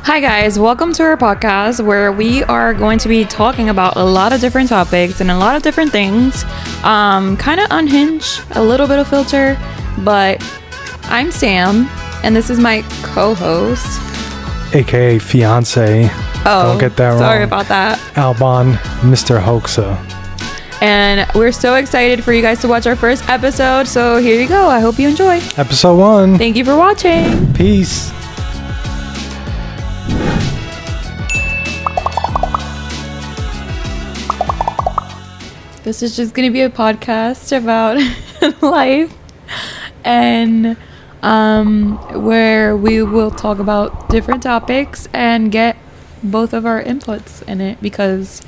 Hi guys, welcome to our podcast where we are going to be talking about a lot of different topics and a lot of different things. Kind of unhinged, a little bit of filter, but I'm Sam and this is my co-host, aka fiance. Don't get that wrong. Sorry about that. Alban, Mr. Hoxha. And we're so excited for you guys to watch our first episode. So here you go. I hope you enjoy. Episode 1. Thank you for watching. Peace. This is just going to be a podcast about life and where we will talk about different topics and get both of our inputs in it because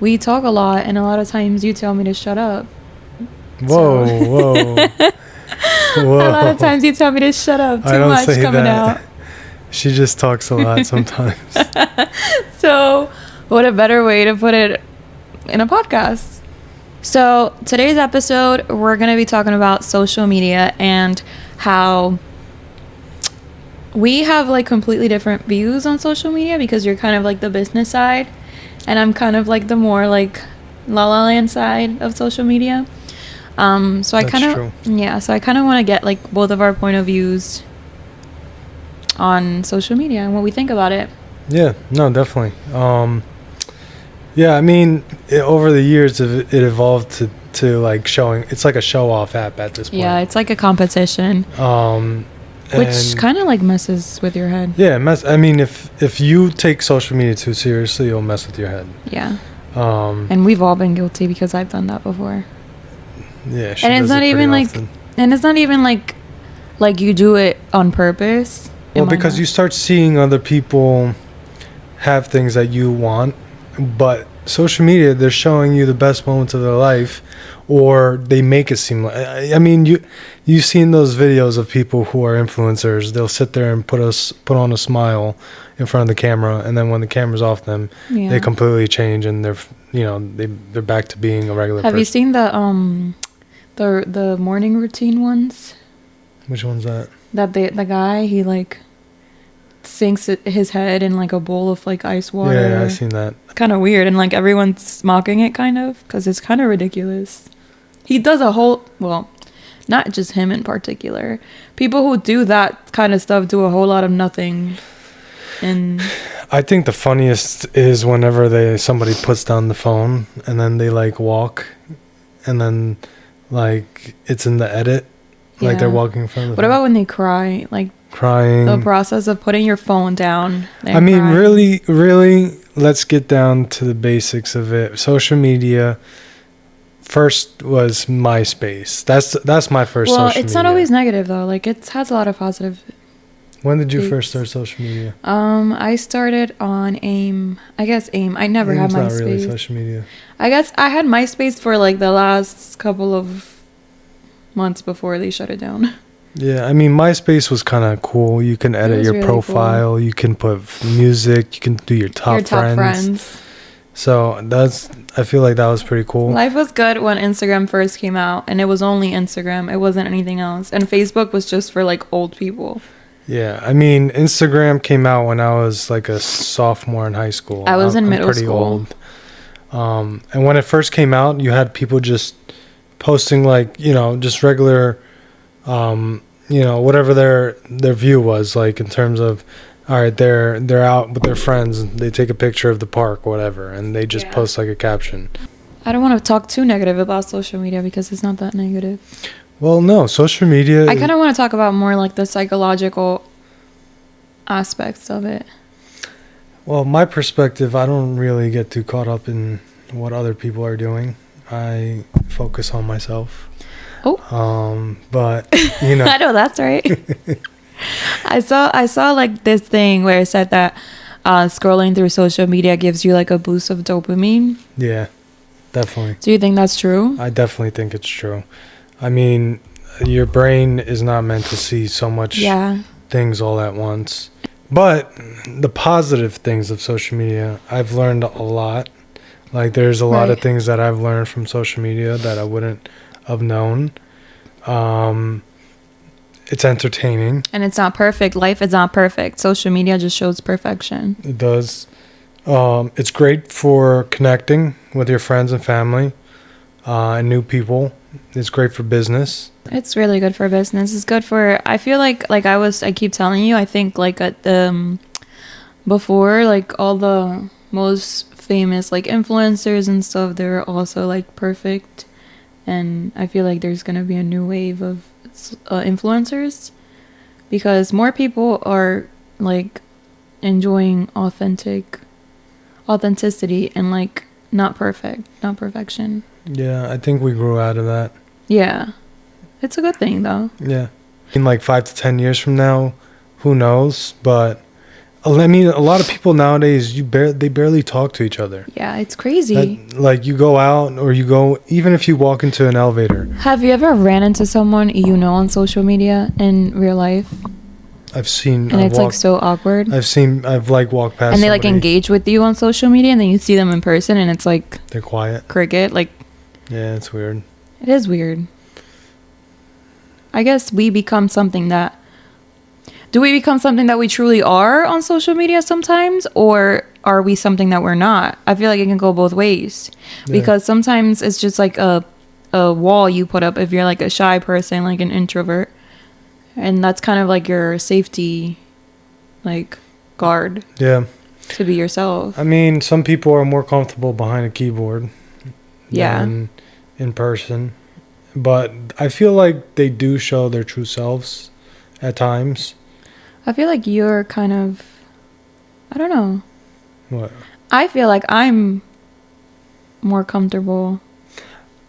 we talk a lot and a lot of times you tell me to shut up. Whoa. A lot of times you tell me to shut up. Too much coming out. She just talks a lot sometimes. So what a better way to put it in a podcast. So today's episode, we're going to be talking about social media and how we have like completely different views on social media because you're kind of like the business side and I'm kind of like the more like La La Land side of social media. So I kind of want to get like both of our point of views on social media and what we think about it. Yeah, no, definitely. Yeah, I mean, over the years, it evolved to like showing. It's like a show-off app at this point. Yeah, it's like a competition. Which kind of like messes with your head. Yeah, I mean, if you take social media too seriously, you'll mess with your head. Yeah. And we've all been guilty because I've done that before. Yeah, and it's not even like, like you do it on purpose. Well, because you start seeing other people have things that you want. But social media, they're showing you the best moments of their life, or they make it seem like. I mean, you've seen those videos of people who are influencers. They'll sit there and put on a smile in front of the camera, and then when the camera's off them, they completely change, and they're back to being a regular. Have you seen the morning routine ones? Which one's that? That the guy, he like sinks his head in like a bowl of like ice water. Yeah, I've seen that. It's kind of weird, and like everyone's mocking it kind of because it's kind of ridiculous. He does not just him in particular. People who do that kind of stuff do a whole lot of nothing. And I think the funniest is whenever somebody puts down the phone and then they like walk, and then like it's in the edit, like they're walking in front of the phone. About when they cry, like crying? The process of putting your phone down. I mean, really, let's get down to the basics of it. Social media first was MySpace. That's my first social media. Well, it's not always negative though. Like it has a lot of positive. When did you first start social media? I started on AIM. I guess AIM. I never had MySpace. Not really social media. I guess I had MySpace for like the last couple of months before they shut it down. Yeah, I mean, MySpace was kind of cool. You can edit your really profile. Cool. You can put music. You can do your top friends. So I feel like that was pretty cool. Life was good when Instagram first came out, and it was only Instagram. It wasn't anything else. And Facebook was just for like old people. Yeah, I mean, Instagram came out when I was like a sophomore in high school. I was in middle school. Old. And when it first came out, you had people just posting like, just regular, whatever their view was, like in terms of, all right, they're out with their friends and they take a picture of the park or whatever, and they just post like a caption. I don't want to talk too negative about social media because it's not that negative. Well, no, social media. I kind of want to talk about more like the psychological aspects of it. Well, my perspective, I don't really get too caught up in what other people are doing. I focus on myself. Oh. But I know that's right. I saw like this thing where it said that scrolling through social media gives you like a boost of dopamine. Yeah, definitely. Do you think that's true? I definitely think it's true. I mean, your brain is not meant to see so much things all at once. But the positive things of social media, I've learned a lot. Like there's a lot of things that I've learned from social media that I wouldn't have known. It's entertaining. And it's not perfect. Life is not perfect. Social media just shows perfection. It does. It's great for connecting with your friends and family and new people. It's great for business. It's really good for business. It's good for, I feel like I keep telling you, I think like at the, before, like all the most famous like influencers and stuff, they're also like perfect. And I feel like there's going to be a new wave of influencers because more people are like enjoying authenticity and like not perfection. Yeah, I think we grew out of that. Yeah, it's a good thing though. Yeah, in like 5 to 10 years from now, who knows? But I mean, a lot of people nowadays, they barely talk to each other. Yeah, it's crazy. Like you go out or you go, even if you walk into an elevator. Have you ever ran into someone you know on social media in real life? I've seen, and it's like so awkward. I've like walked past and they somebody. like engage with you on social media, and then you see them in person, and it's like they're quiet. Cricket, like. Yeah, it's weird. It is weird. I guess we become something that. Do we become something that we truly are on social media sometimes, or are we something that we're not? I feel like it can go both ways, because sometimes it's just like a wall you put up if you're like a shy person, like an introvert. And that's kind of like your safety, like, guard. Yeah. To be yourself. I mean, some people are more comfortable behind a keyboard than in person. But I feel like they do show their true selves at times. I feel like you're kind of... I don't know. What? I feel like I'm more comfortable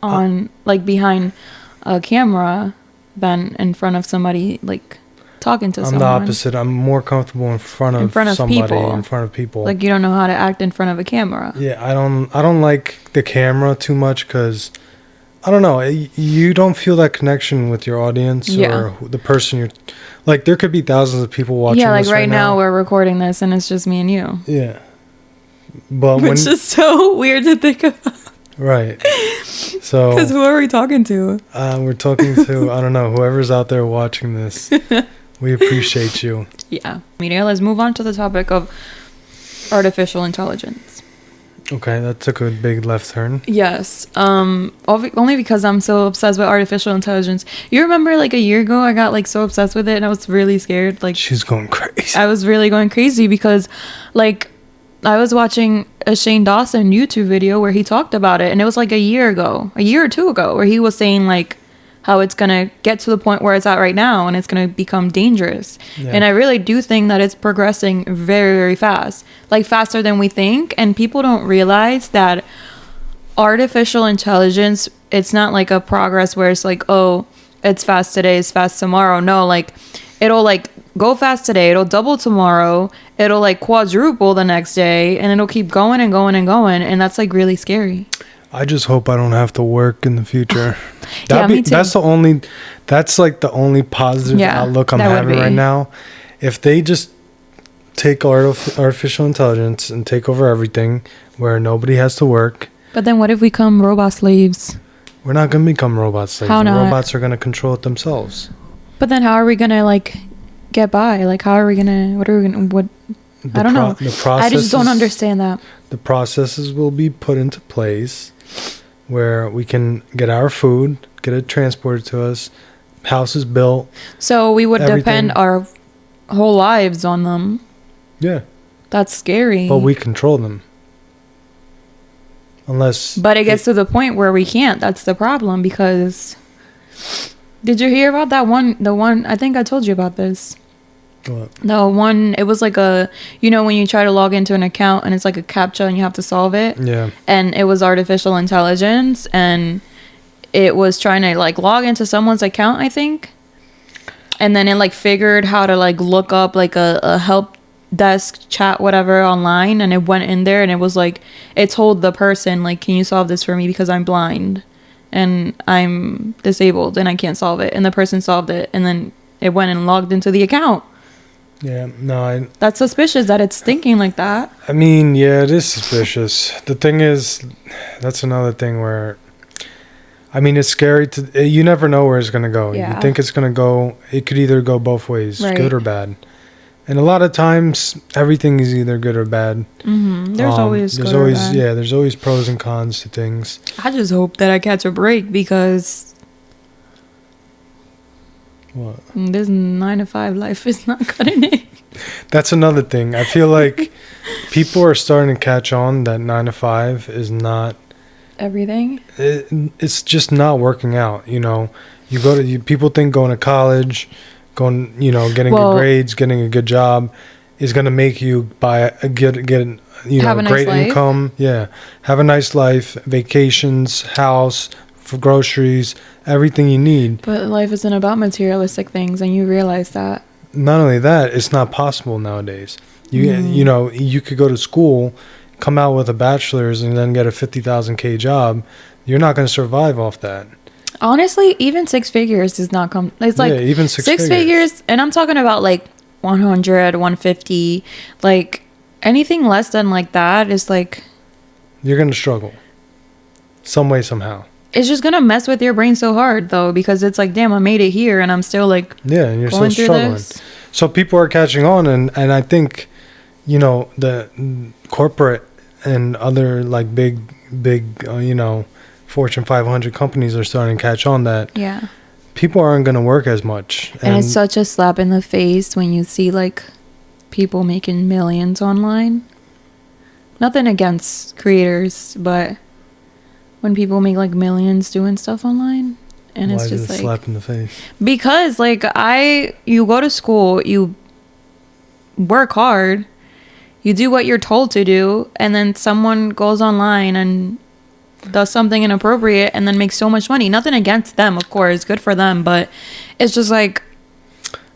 on, like, behind a camera than in front of somebody, like, talking to someone. I'm the opposite. I'm more comfortable in front of somebody, people. in front of people. Like, you don't know how to act in front of a camera. Yeah, I don't like the camera too much because, I don't know, you don't feel that connection with your audience or the person you're... Like, there could be thousands of people watching this right now. Yeah, like right now we're recording this and it's just me and you. Yeah. But Which is so weird to think about. Right. So... Because who are we talking to? We're talking to, I don't know, whoever's out there watching this. We appreciate you. Yeah. Media, let's move on to the topic of artificial intelligence. Okay, that took a big left turn. Yes. Only because I'm so obsessed with artificial intelligence. You remember like a year ago, I got like so obsessed with it and I was really scared. Like she's going crazy. I was really going crazy because like I was watching a Shane Dawson YouTube video where he talked about it, and it was like a year or two ago, where he was saying like how it's gonna get to the point where it's at right now and it's gonna become dangerous. Yeah. And I really do think that it's progressing very, very fast, like faster than we think. And people don't realize that artificial intelligence, it's not like a progress where it's like, oh, it's fast today, it's fast tomorrow. No, like it'll like go fast today, it'll double tomorrow, it'll like quadruple the next day, and it'll keep going and going and going, and that's like really scary. I just hope I don't have to work in the future. Me too. That's like the only positive outlook I'm having right now. If they just take artificial intelligence and take over everything where nobody has to work. But then what if we become robot slaves? We're not going to become robot slaves. How not? Robots are going to control it themselves. But then how are we going to like get by? Like how are we going to, I don't know. I just don't understand that. The processes will be put into place where we can get our food, get it transported to us, houses built. So we would depend our whole lives on them. Yeah. That's scary. But we control them. But it gets to the point where we can't. That's the problem, because... Did you hear about that one? The one, I think I told you about this. What? The one, it was like a, when you try to log into an account and it's like a CAPTCHA and you have to solve it. Yeah. And it was artificial intelligence, and it was trying to like log into someone's account, I think. And then it like figured how to like look up like a help desk chat, whatever, online. And it went in there and it was like, it told the person like, can you solve this for me? Because I'm blind and I'm disabled and I can't solve it. And the person solved it. And then it went and logged into the account. Yeah, no, that's suspicious that it's thinking like that. I mean, yeah, it is suspicious. The thing is, that's another thing where I mean, it's scary to. You never know where it's gonna go. Yeah. You think it's gonna go. It could either go both ways, Right. good or bad. And a lot of times, everything is either good or bad. There's always there's good or always bad. yeah. There's always pros and cons to things. I just hope that I catch a break because What? this 9 to 5 life is not cutting it. That's another thing. I feel like people are starting to catch on that 9 to 5 is not. Everything. It's just not working out. You know, people think going to college, getting good grades, getting a good job, is going to make you get Have a nice great life. income. Yeah, have a nice life, vacations, house, for groceries, everything you need. But life isn't about materialistic things, and you realize that. Not only that, it's not possible nowadays. You could go to school, come out with a bachelor's, and then get a 50,000 K job. You're not going to survive off that. Honestly, even 6 figures does not come. It's like even six figures, and I'm talking about like 100, 150, like anything less than like that is like You're going to struggle some way, somehow. it's just gonna mess with your brain so hard though, because it's like, damn, I made it here, and I'm still like And you're going still through struggling. this. So people are catching on, and I think, the corporate and other like big Fortune 500 companies are starting to catch on that Yeah. people aren't going to work as much. And it's such a slap in the face when you see like people making millions online. Nothing against creators, but when people make like millions doing stuff online, and why it's is just it a like, slap in the face? because like you go to school, you work hard, you do what you're told to do, and then someone goes online and does something inappropriate and then makes so much money. Nothing against them, of course, good for them, but it's just like,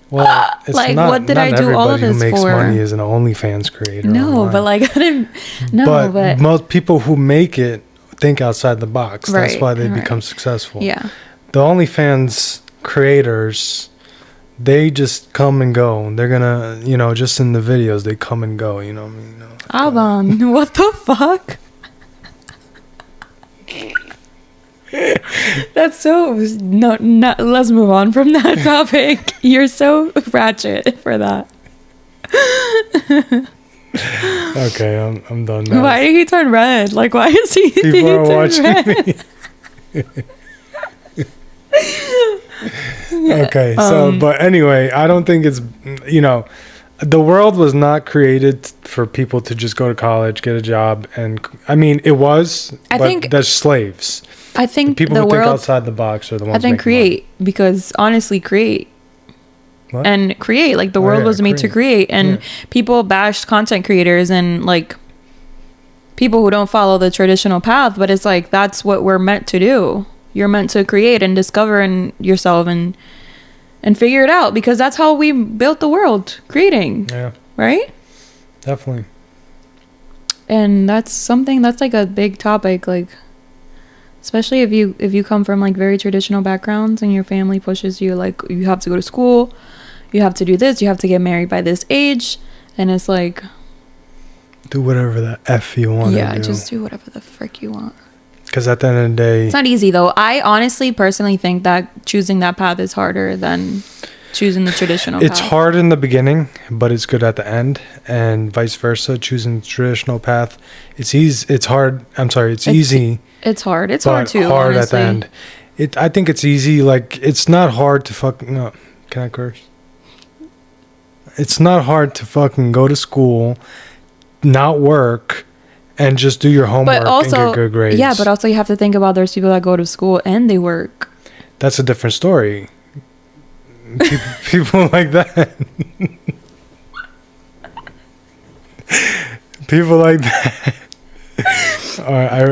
Well, it's like, not, what did not I do all of everybody this who makes for? money is an OnlyFans creator. no, online. but like I didn't, no, but most people who make it think outside the box. That's Right, why they right. become successful. yeah. The OnlyFans creators, they just come and go. They're gonna, just in the videos, they come and go. You know what I mean? Alban, what the fuck? That's so no. Let's move on from that topic. You're so ratchet for that. Okay, I'm done now. Why did he turn red? Like, why is he? People are turn watching red? me. Okay, but anyway, I don't think it's, the world was not created for people to just go to college, get a job, and I mean, it was, I but think- there's slaves. I think People the who think world. outside the box are the ones I think making money. create, because honestly, create. What? And create, like the Oh, world yeah, was made to create, and Yeah. people bash content creators and like people who don't follow the traditional path, but it's like that's what we're meant to do. You're meant to create and discover in yourself and figure it out, because that's how we built the world, creating, Yeah, right? definitely. And that's something that's like a big topic, like especially if you come from like very traditional backgrounds and your family pushes you, like you have to go to school, you have to do this, you have to get married by this age, and it's like, Do whatever the F you want to do. just do whatever the frick you want. Because at the end of the day, It's not easy though. I honestly personally think that choosing that path is harder than choosing the traditional it's path. hard in the beginning, but it's good at the end, and vice versa. Choosing the traditional path, it's easy. It's hard. I'm sorry. It's easy. It's hard. It's but hard too, hard honestly. at the end. I think it's easy. Like, it's not hard to no. Can I curse? It's not hard to fucking go to school, not work, and just do your homework But also, and get good grades. yeah, but also you have to think about there's people that go to school and they work. That's a different story. People like that. People like that.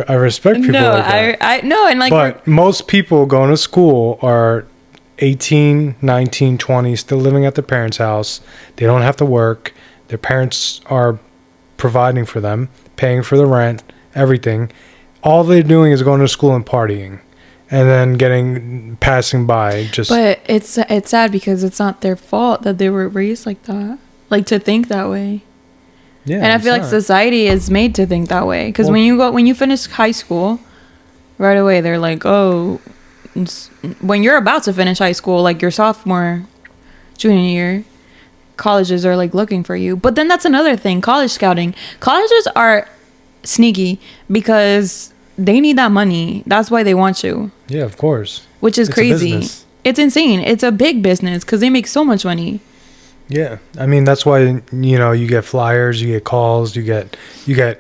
I respect people No, like that. I no, and like, But most people going to school are 18, 19, 20, still living at their parents' house. They don't have to work. Their parents are providing for them, paying for the rent, everything. All they're doing is going to school and partying, and then passing by. but it's sad because it's not their fault that they were raised like that, like to think that way. Yeah, And I feel like society is made to think that way, because Well- when you finish high school, right away they're like, oh, when you're about to finish high school, like your sophomore, junior year, colleges are like looking for you. But then that's another thing, college scouting. Colleges are sneaky because they need that money. That's why they want you. Yeah, of course. Which is crazy. It's insane. It's a big business because they make so much money. Yeah, I mean that's why you get flyers, you get calls, you get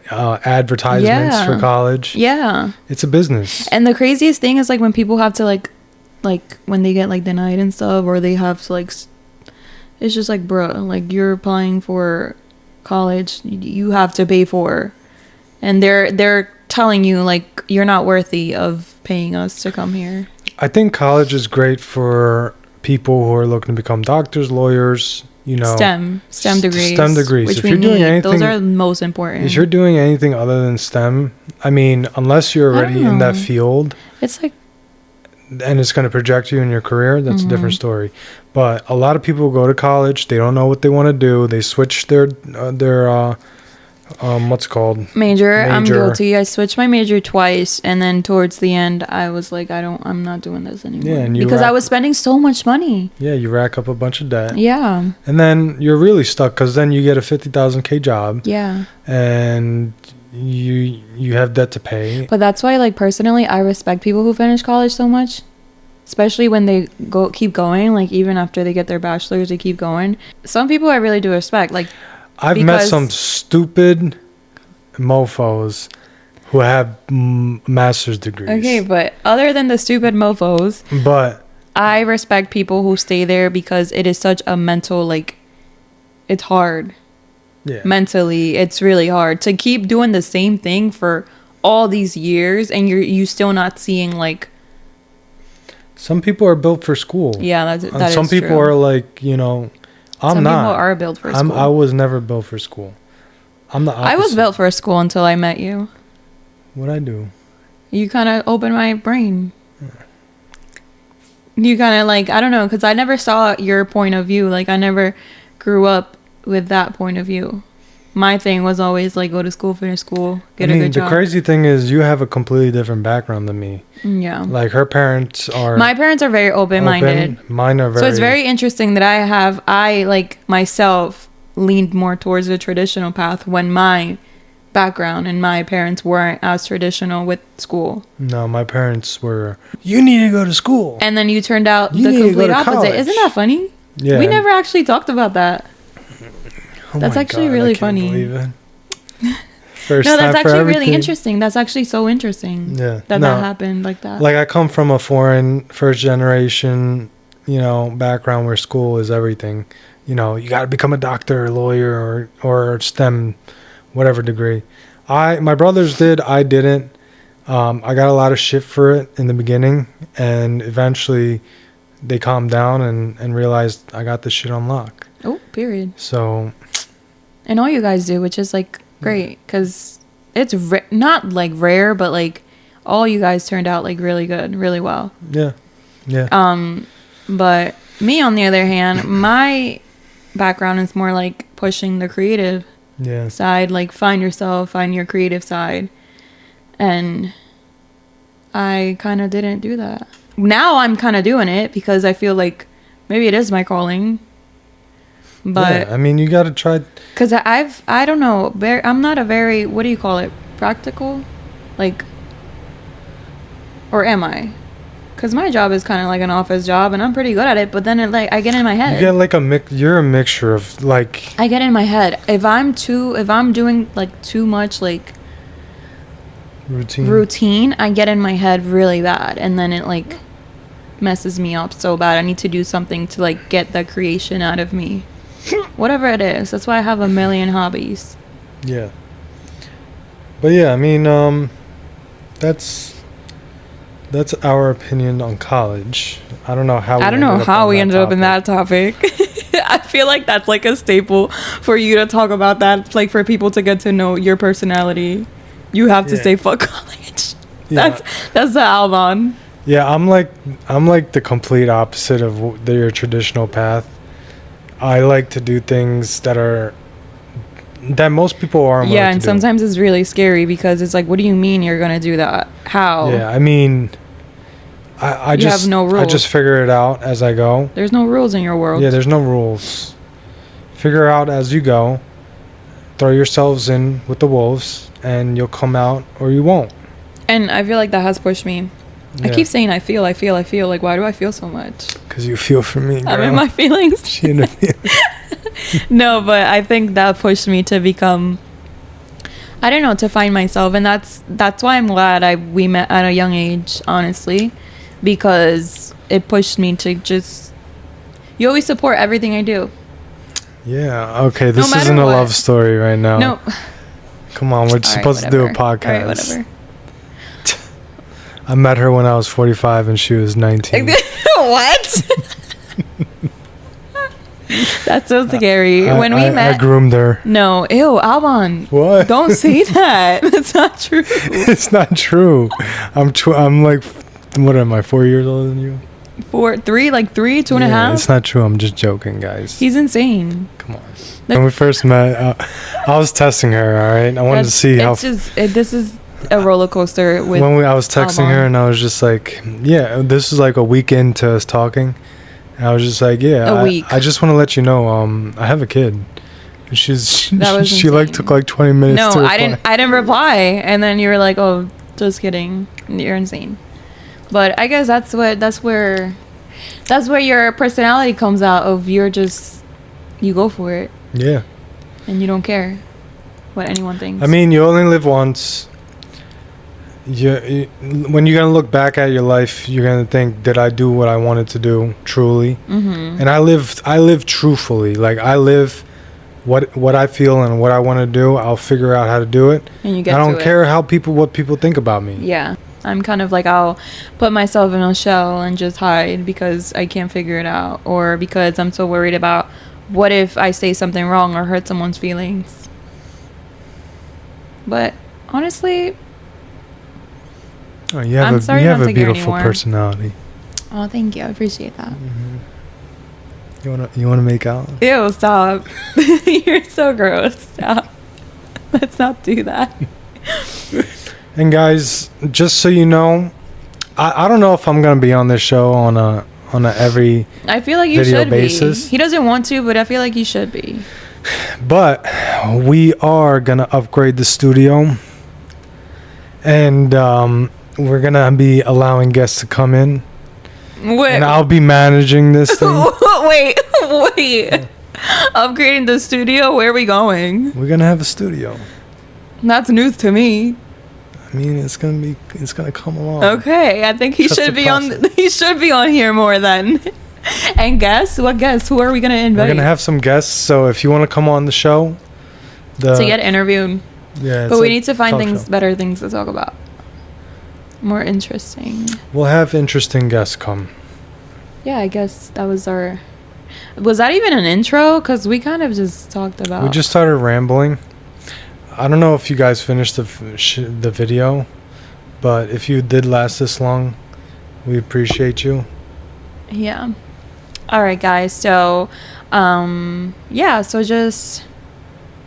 advertisements for college. Yeah, it's a business. And the craziest thing is like when people have to like when they get like denied and stuff, or they have to like, it's just like, bro, like you're applying for college, you have to pay for, and they're telling you like you're not worthy of paying us to come here. I think college is great for people who are looking to become doctors, lawyers. STEM degrees. Which if you're doing anything, those are most important. If you're doing anything other than STEM, I mean, unless you're already in that field, it's like, and it's going to project you in your career, that's a different story. But a lot of people go to college, they don't know what they want to do, they switch their what's it called? Major. I'm guilty. I switched my major twice, and then towards the end, I was like, I'm not doing this anymore. Yeah, and because I was spending so much money. Yeah, you rack up a bunch of debt. Yeah. And then you're really stuck because then you get a $50,000 job. Yeah. And you have debt to pay. But that's why, like, personally, I respect people who finish college so much, especially when they keep going. Like, even after they get their bachelor's, they keep going. Some people I really do respect. Like, I've met some stupid mofos who have master's degrees. Okay, but other than the stupid mofos, I respect people who stay there because it is such a mental, like, it's hard. Yeah. Mentally, it's really hard to keep doing the same thing for all these years, and you still not seeing, like. Some people are built for school. Yeah, that is some people are like, Some people are built for school. I was never built for school. I'm the opposite. I was built for school until I met you. What'd I do? You kind of opened my brain. You kind of like, I don't know, because I never saw your point of view. Like, I never grew up with that point of view. My thing was always like, go to school, finish school, get a good job. The crazy thing is you have a completely different background than me. Yeah. Like my parents are very open-minded. Mine are very. So it's very interesting that I like myself leaned more towards the traditional path when my background and my parents weren't as traditional with school. No, my parents were, you need to go to school. And then you turned out the complete opposite. College. Isn't that funny? Yeah. We never actually talked about that. Oh that's actually really I can't funny. Believe it. No, that's actually really interesting. That's actually so interesting. Yeah. That happened like that. Like I come from a foreign first generation, background where school is everything. You got to become a doctor, or lawyer, or STEM, whatever degree. My brothers did. I didn't. I got a lot of shit for it in the beginning, and eventually they calmed down and realized I got this shit on lock. Oh, period. So. And all you guys do, which is like great, because it's not like rare, but like all you guys turned out like really good, really well. Yeah. But me, on the other hand, my background is more like pushing the creative side, like find yourself, find your creative side. And I kind of didn't do that. Now I'm kind of doing it because I feel like maybe it is my calling. But yeah, I mean, you got to try. Because I don't know, I'm not a very, what do you call it, practical? Like, or am I? Because my job is kind of like an office job, and I'm pretty good at it, but then I get in my head. You get like you're a mixture of like. I get in my head. If I'm doing like too much like routine, I get in my head really bad, and then it like messes me up so bad. I need to do something to like get the creation out of me. Whatever it is. That's why I have a million hobbies. Yeah. But yeah, I mean, that's our opinion on college. I don't know how we ended up in that topic. I feel like that's like a staple for you to talk about that, like for people to get to know your personality. You have to say fuck college. Yeah. That's the Alban. Yeah, I'm like the complete opposite of your traditional path. I like to do things that most people aren't. Yeah, and sometimes it's really scary because it's like, what do you mean you're gonna do that? How? Yeah, I mean, I You just have no I rules. just figure it out as I go. There's no rules in your world. Yeah, there's no rules. Figure out as you go. Throw yourselves in with the wolves, and you'll come out, or you won't. And I feel like that has pushed me. I Yeah. keep saying I feel. Like, why do I feel so much? Because you feel for me, girl. I'm in my feelings. She in her feelings. No, but I think that pushed me to become, I don't know, to find myself. And that's why I'm glad we met at a young age, honestly, because it pushed me to just, you always support everything I do. Yeah, okay, this matter isn't a what. love story right now. No. Come on, we're supposed to do a podcast. All right, whatever. I met her when I was 45 and she was 19. What? That's so scary. When we met, I groomed her. no, ew, Alban. What? Don't say that. That's not true. It's not true. I'm like, what am I, 4 years older than you? 3, like 3, 2 and a half. It's not true. I'm just joking, guys. He's insane. Come on. When we first met, I was testing her, all right? I wanted to see how... This is a roller coaster with I was texting her Alban. and I was just like, yeah, this is like a week into us talking. And I was just like, yeah, A week. I just want to let you know, I have a kid. And she insane. took like 20 minutes No, to reply. I didn't reply, and then you were like, "Oh, just kidding. You're insane." But I guess that's where your personality comes out of. You go for it, Yeah. and you don't care what anyone thinks. I mean, you only live once. When you're going to look back at your life, you're going to think, did I do what I wanted to do truly? Mm-hmm. And I live truthfully. Like, I live what I feel and what I want to do. I'll figure out how to do it. And you get I don't to it. care what people think about me. Yeah. I'm kind of like, I'll put myself in a shell and just hide because I can't figure it out, or because I'm so worried about what if I say something wrong or hurt someone's feelings. But honestly, You I'm have sorry you have not a to care beautiful anymore. personality. oh, thank you. I appreciate that. You wanna make out? Ew, stop. You're so gross. Stop. Let's not do that. And guys, just so you know, I don't know if I'm gonna be on this show on a every, I feel like you video should basis. be. He doesn't want to, but I feel like he should be. but we are gonna upgrade the studio, and we're gonna be allowing guests to come in, Wait. and I'll be managing this thing. wait. Upgrading the studio? Where are we going? We're gonna have a studio. That's news to me. I mean, it's gonna come along. Okay, I think he Trust should the be on. process. He should be on here more then. And guess what? Guess who are we gonna invite? We're gonna have some guests, so if you want to come on the show, to get interviewed. yeah. But we need to find talk show. better things to talk about. More interesting. We'll have interesting guests come. Yeah, I guess that was our. Was that even an intro? Because we kind of just talked about. We just started rambling. I don't know if you guys finished the video, but if you did last this long, we appreciate you. Yeah. All right, guys. So, yeah. So just,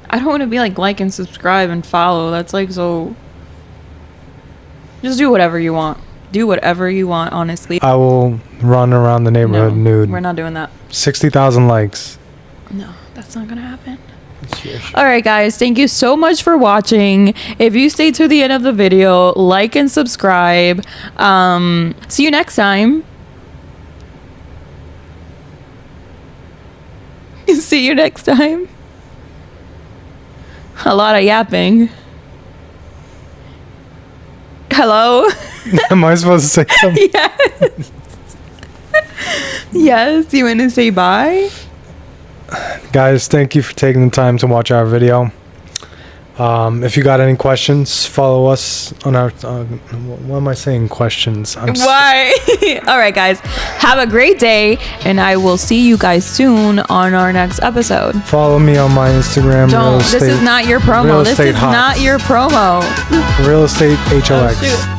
I don't want to be like and subscribe and follow. That's like so. Just do whatever you want. Do whatever you want. Honestly. I will run around the neighborhood nude. We're not doing that. 60,000 likes. No, that's not gonna happen. All right, guys, thank you so much for watching. If you stay to the end of the video, like and subscribe. See you next time. See you next time. A lot of yapping. Hello? Am I supposed to say something? Yes. Yes, you want to say bye? Guys, thank you for taking the time to watch our video. If you got any questions, follow us on our... what am I saying? Questions. Why? All right, guys. Have a great day, and I will see you guys soon on our next episode. Follow me on my Instagram. Don't. This is not your promo. This is not your promo. Real Estate HOX. Oh, shoot.